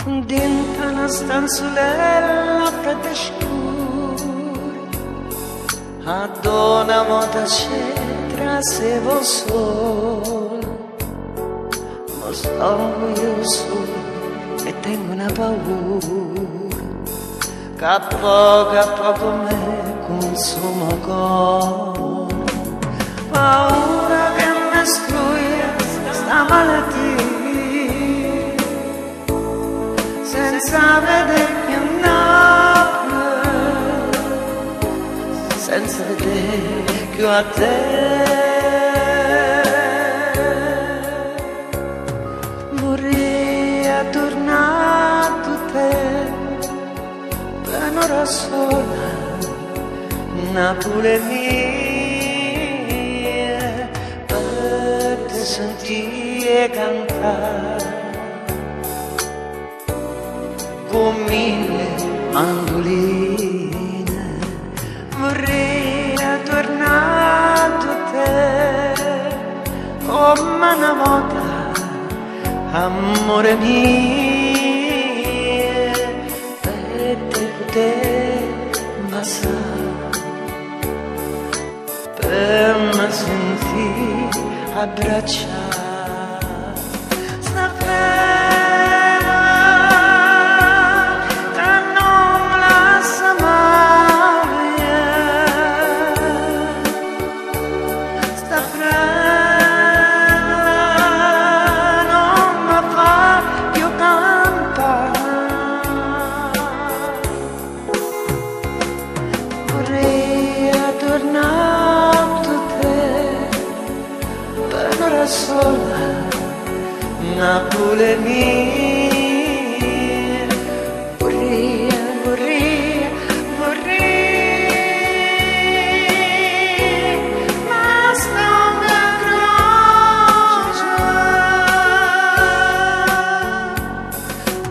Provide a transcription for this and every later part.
dintre una stanzulella fredda e scura, ad una moda c'entra se vo solo, ma sto io solo e tengo una paura, che a poco me consuma cuore, paura che mi struia sta malattia, senza vedere più Napoli, senza vedere più a te. Vorrei tornare a te per un'ora sola, Napoli mia, per te sentire cantare con mille mandoline. Vorrei tornare a te come una volta, amore mio, per te poter passare, per me sentire abbracciare. Sola, Napoli mia, vorrei, ma sto una croce.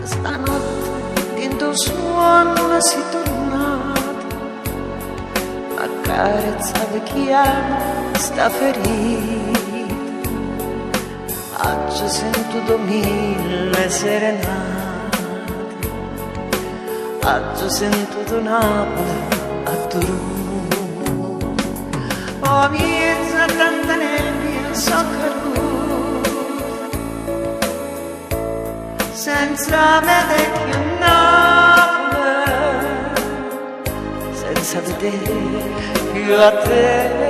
Stanotte dentro suono si tornata, accarezzava chi ama sta ferita. Oggi sento mille serenate, oggi sento Napoli a Torino, oh mia tanta nebbia so caduta, senza vedere più Napoli, senza vedere più a te.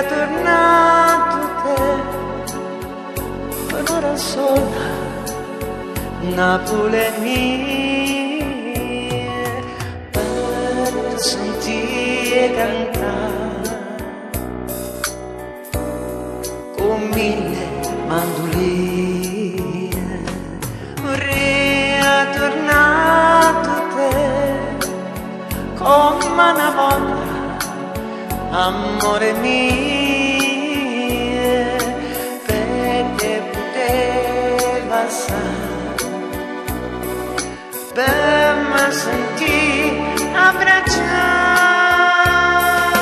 Tornato te per un'ora sola, Napoli mia, per sentire cantare con mille mandoline. Vorrei tornato te come una volta, amore mio, per te poter passare, per me sentire abbracciare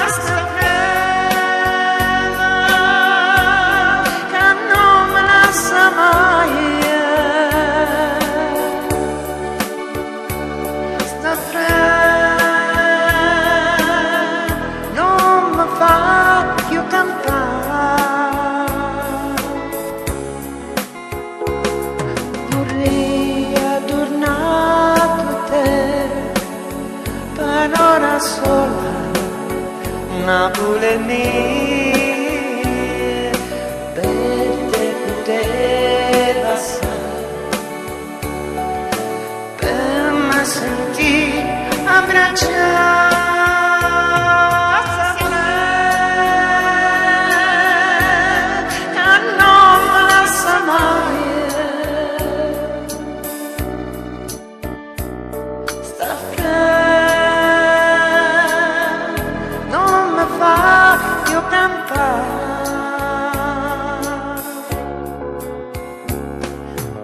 sta fredda che non me lascia mai, sta fredda fa più cantare. Vorrei tornare a te per un'ora sola, Napoli mia, per te poter passare, per me sentire abbracciare.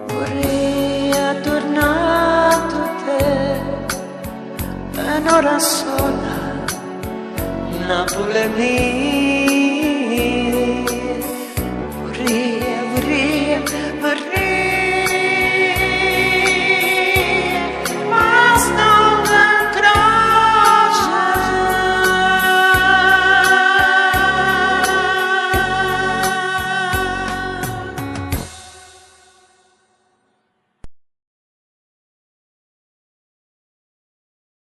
Vorrei tornato te un'ora sola, Napoli mia.